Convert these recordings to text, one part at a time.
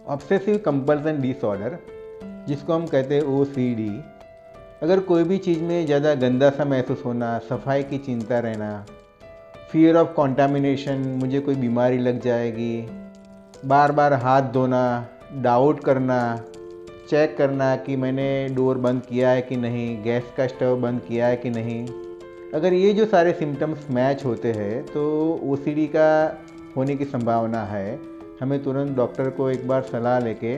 Obsessive compulsion disorder, जिसको हम कहते हैं OCD। अगर कोई भी चीज़ में ज़्यादा गंदा सा महसूस होना, सफाई की चिंता रहना, फियर ऑफ कॉन्टामिनेशन, मुझे कोई बीमारी लग जाएगी, बार बार हाथ धोना, डाउट करना, चेक करना कि मैंने डोर बंद किया है कि नहीं, गैस का स्टव बंद किया है कि नहीं। अगर ये जो सारे सिम्टम्स मैच होते हैं तो OCD का होने की संभावना है। हमें तुरंत डॉक्टर को एक बार सलाह लेके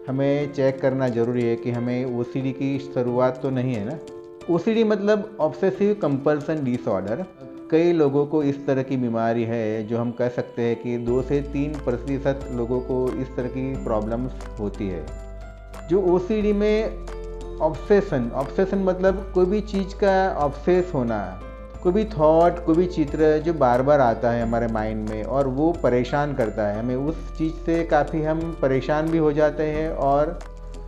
हमें चेक करना ज़रूरी है कि हमें OCD की शुरुआत तो नहीं है ना। OCD मतलब ऑब्सेसिव कंपल्सन डिसऑर्डर। कई लोगों को इस तरह की बीमारी है, जो हम कह सकते हैं कि 2 से 3% लोगों को इस तरह की प्रॉब्लम्स होती है। जो OCD में ऑब्सेशन मतलब कोई भी चीज़ का ऑब्सेस होना, कोई भी थॉट, कोई भी चित्र जो बार बार आता है हमारे माइंड में और वो परेशान करता है हमें, उस चीज़ से काफ़ी हम परेशान भी हो जाते हैं और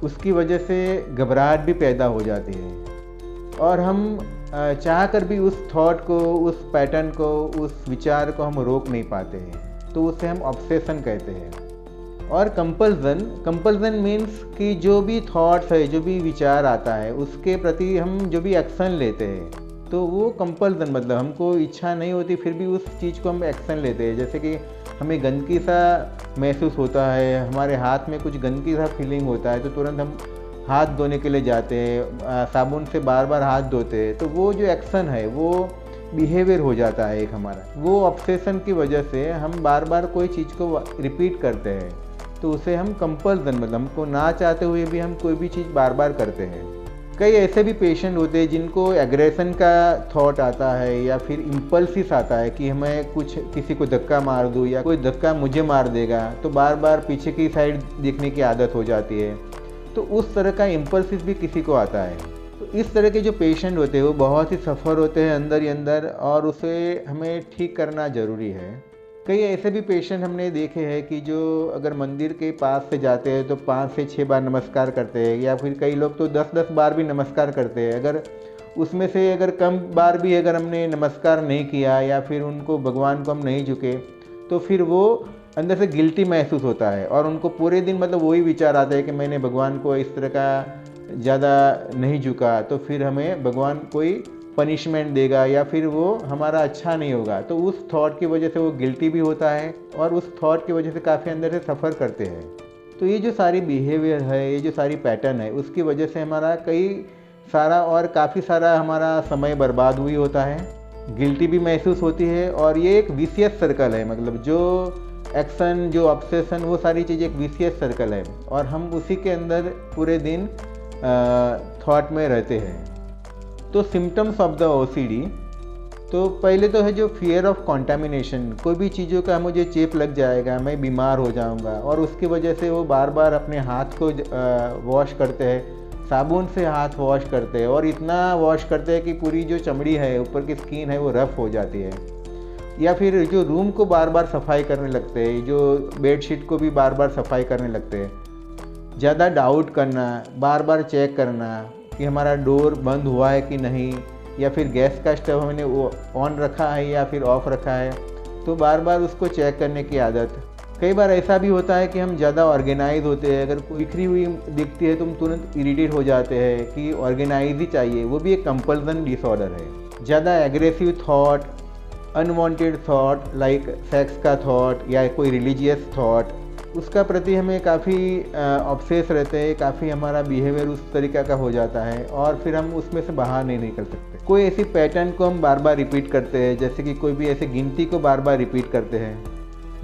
उसकी वजह से घबराहट भी पैदा हो जाती है और हम चाह कर भी उस थॉट को, उस पैटर्न को, उस विचार को हम रोक नहीं पाते हैं, तो उसे हम ऑब्सेशन कहते हैं। और कंपल्सन मीन्स कि जो भी थॉट्स है, जो भी विचार आता है, उसके प्रति हम जो भी एक्शन लेते हैं, तो वो कंपल्सन मतलब हमको इच्छा नहीं होती फिर भी उस चीज़ को हम एक्शन लेते हैं। जैसे कि हमें गंदगी सा महसूस होता है, हमारे हाथ में कुछ गंदगी सा फीलिंग होता है, तो तुरंत हम हाथ धोने के लिए जाते हैं, साबुन से बार बार हाथ धोते हैं, तो वो जो एक्शन है वो बिहेवियर हो जाता है एक हमारा। वो ऑब्सेशन की वजह से हम बार बार कोई चीज़ को रिपीट करते हैं, तो उसे हम कंपल्सन मतलब हमको ना चाहते हुए भी हम कोई भी चीज़ बार बार करते हैं। कई ऐसे भी पेशेंट होते हैं जिनको एग्रेशन का थॉट आता है या फिर इम्पल्सिस आता है कि हमें कुछ किसी को धक्का मार दूँ या कोई धक्का मुझे मार देगा, तो बार बार पीछे की साइड देखने की आदत हो जाती है। तो उस तरह का इम्पल्सिस भी किसी को आता है। तो इस तरह के जो पेशेंट होते हैं वो बहुत ही सफ़र होते हैं अंदर ही अंदर और उसे हमें ठीक करना ज़रूरी है। कई ऐसे भी पेशेंट हमने देखे हैं कि जो अगर मंदिर के पास से जाते हैं तो 5 से 6 बार नमस्कार करते हैं, या फिर कई लोग तो 10-10 बार भी नमस्कार करते हैं। अगर उसमें से अगर कम बार भी अगर हमने नमस्कार नहीं किया या फिर उनको भगवान को हम नहीं झुके, तो फिर वो अंदर से गिल्टी महसूस होता है और उनको पूरे दिन मतलब वही विचार आता है कि मैंने भगवान को इस तरह का ज़्यादा नहीं झुका, तो फिर हमें भगवान कोई पनिशमेंट देगा या फिर वो हमारा अच्छा नहीं होगा। तो उस थॉट की वजह से वो गिल्टी भी होता है और उस थॉट की वजह से काफ़ी अंदर से सफ़र करते हैं। तो ये जो सारी बिहेवियर है, ये जो सारी पैटर्न है, उसकी वजह से हमारा कई सारा और काफ़ी सारा हमारा समय बर्बाद हुई होता है, गिल्टी भी महसूस होती है और ये एक विशियस सर्कल है। मतलब जो एक्शन, जो ऑब्सेशन, वो सारी चीज़ एक विशियस सर्कल है और हम उसी के अंदर पूरे दिन थॉट में रहते हैं। तो सिम्टम्स ऑफ द OCD, तो पहले तो है जो फियर ऑफ कॉन्टामिनेशन, कोई भी चीज़ों का मुझे चेप लग जाएगा, मैं बीमार हो जाऊंगा और उसकी वजह से वो बार बार अपने हाथ को वॉश करते हैं, साबुन से हाथ वॉश करते हैं और इतना वॉश करते हैं कि पूरी जो चमड़ी है, ऊपर की स्किन है, वो रफ़ हो जाती है। या फिर जो रूम को बार बार सफाई करने लगते हैं, जो बेडशीट को भी बार बार सफाई करने लगते हैं। ज़्यादा डाउट करना, बार बार चेक करना कि हमारा डोर बंद हुआ है कि नहीं, या फिर गैस का स्टव हमने वो ऑन रखा है या फिर ऑफ रखा है, तो बार बार उसको चेक करने की आदत। कई बार ऐसा भी होता है कि हम ज़्यादा ऑर्गेनाइज होते हैं, अगर कोई बिखरी हुई दिखती है तो हम तुरंत इरिटेट हो जाते हैं कि ऑर्गेनाइज ही चाहिए, वो भी एक कंपल्सन डिसऑर्डर है। ज़्यादा aggressive thought, unwanted thought like sex का थॉट या कोई रिलीजियस थॉट, उसका प्रति हमें काफ़ी ऑब्सेस रहते हैं, काफ़ी हमारा बिहेवियर उस तरीक़ा का हो जाता है और फिर हम उसमें से बाहर नहीं निकल सकते। कोई ऐसी पैटर्न को हम बार बार रिपीट करते हैं, जैसे कि कोई भी ऐसे गिनती को बार बार रिपीट करते हैं।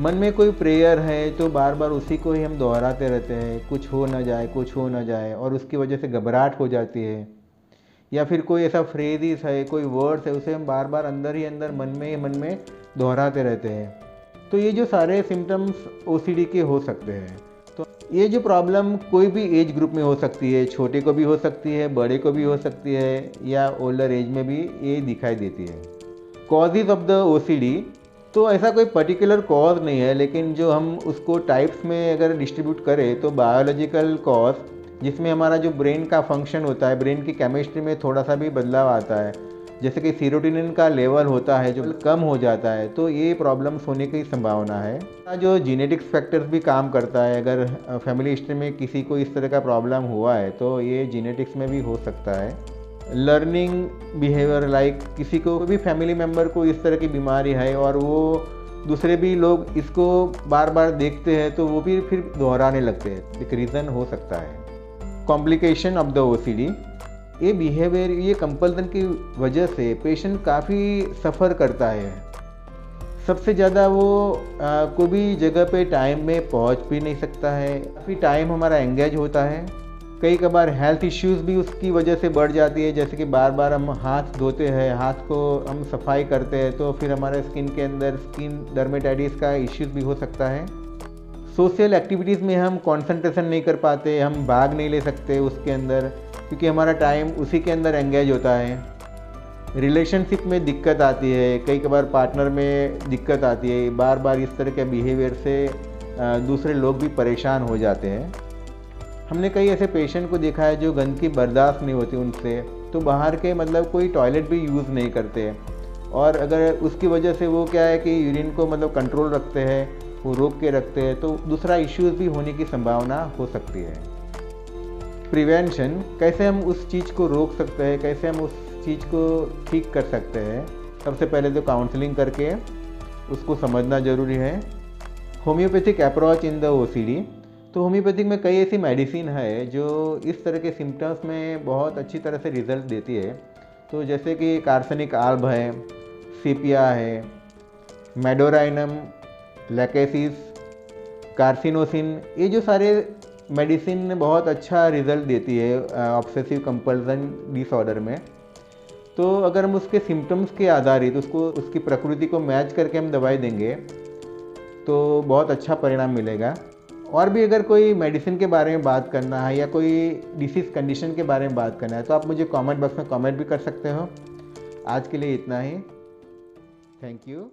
मन में कोई प्रेयर है तो बार बार उसी को ही हम दोहराते रहते हैं, कुछ हो ना जाए, कुछ हो ना जाए, और उसकी वजह से घबराहट हो जाती है। या फिर कोई ऐसा फ्रेज़ है, कोई वर्ड्स है, उसे हम बार बार अंदर ही अंदर मन में दोहराते रहते हैं। तो ये जो सारे सिम्टम्स OCD के हो सकते हैं। तो ये जो प्रॉब्लम कोई भी एज ग्रुप में हो सकती है, छोटे को भी हो सकती है, बड़े को भी हो सकती है, या ओल्डर एज में भी ये दिखाई देती है। कॉजेज़ ऑफ द OCD, तो ऐसा कोई पर्टिकुलर कॉज नहीं है, लेकिन जो हम उसको टाइप्स में अगर डिस्ट्रीब्यूट करें तो बायोलॉजिकल कॉज, जिसमें हमारा जो ब्रेन का फंक्शन होता है, ब्रेन की केमिस्ट्री में थोड़ा सा भी बदलाव आता है, जैसे कि सीरोटोनिन का लेवल होता है जो कम हो जाता है, तो ये प्रॉब्लम्स होने की संभावना है। जो जीनेटिक्स फैक्टर्स भी काम करता है, अगर फैमिली हिस्ट्री में किसी को इस तरह का प्रॉब्लम हुआ है तो ये जीनेटिक्स में भी हो सकता है। लर्निंग बिहेवियर, लाइक किसी को भी फैमिली मेम्बर को इस तरह की बीमारी है और वो दूसरे भी लोग इसको बार बार देखते हैं तो वो भी फिर दोहराने लगते हैं, एक रीज़न हो सकता है। कॉम्प्लिकेशन ऑफ द ओसीडी, ये बिहेवियर, ये कंपल्सन की वजह से पेशेंट काफ़ी सफ़र करता है। सबसे ज़्यादा वो कोई भी जगह पे टाइम में पहुंच भी नहीं सकता है, काफ़ी टाइम हमारा एंगेज होता है। कई कबार हेल्थ इश्यूज़ भी उसकी वजह से बढ़ जाती है, जैसे कि बार बार हम हाथ धोते हैं, हाथ को हम सफाई करते हैं तो फिर हमारे स्किन के अंदर स्किन डर्मेटाइटिस का इश्यूज़ भी हो सकता है। सोशल एक्टिविटीज़ में हम कंसंट्रेशन नहीं कर पाते, हम भाग नहीं ले सकते उसके अंदर, क्योंकि हमारा टाइम उसी के अंदर एंगेज होता है। रिलेशनशिप में दिक्कत आती है, कई कबार पार्टनर में दिक्कत आती है, बार बार इस तरह के बिहेवियर से दूसरे लोग भी परेशान हो जाते हैं। हमने कई ऐसे पेशेंट को देखा है जो गंदगी बर्दाश्त नहीं होती उनसे, तो बाहर के मतलब कोई टॉयलेट भी यूज़ नहीं करते, और अगर उसकी वजह से वो क्या है कि यूरिन को मतलब कंट्रोल रखते हैं, वो रोक के रखते हैं, तो दूसरा इश्यूज़ भी होने की संभावना हो सकती है। प्रिवेंशन, कैसे हम उस चीज़ को रोक सकते हैं, कैसे हम उस चीज़ को ठीक कर सकते हैं। सबसे पहले तो काउंसलिंग करके उसको समझना ज़रूरी है। Homeopathic approach in the OCD, तो होम्योपैथिक में कई ऐसी मेडिसिन है जो इस तरह के सिम्टम्स में बहुत अच्छी तरह से रिजल्ट देती है। तो जैसे कि कार्सेनिक आल्ब है, सीपिया है, मेडोराइनम, लैकेसिस, कार्सिनोसिन, ये जो सारे मेडिसिन बहुत अच्छा रिजल्ट देती है ऑब्सेसिव कंपल्सन डिसऑर्डर में। तो अगर हम उसके सिम्टम्स के आधारित उसको उसकी प्रकृति को मैच करके हम दवाई देंगे तो बहुत अच्छा परिणाम मिलेगा। और भी अगर कोई मेडिसिन के बारे में बात करना है या कोई डिसीज़ कंडीशन के बारे में बात करना है तो आप मुझे कमेंट बॉक्स में कमेंट भी कर सकते हो। आज के लिए इतना ही, थैंक यू।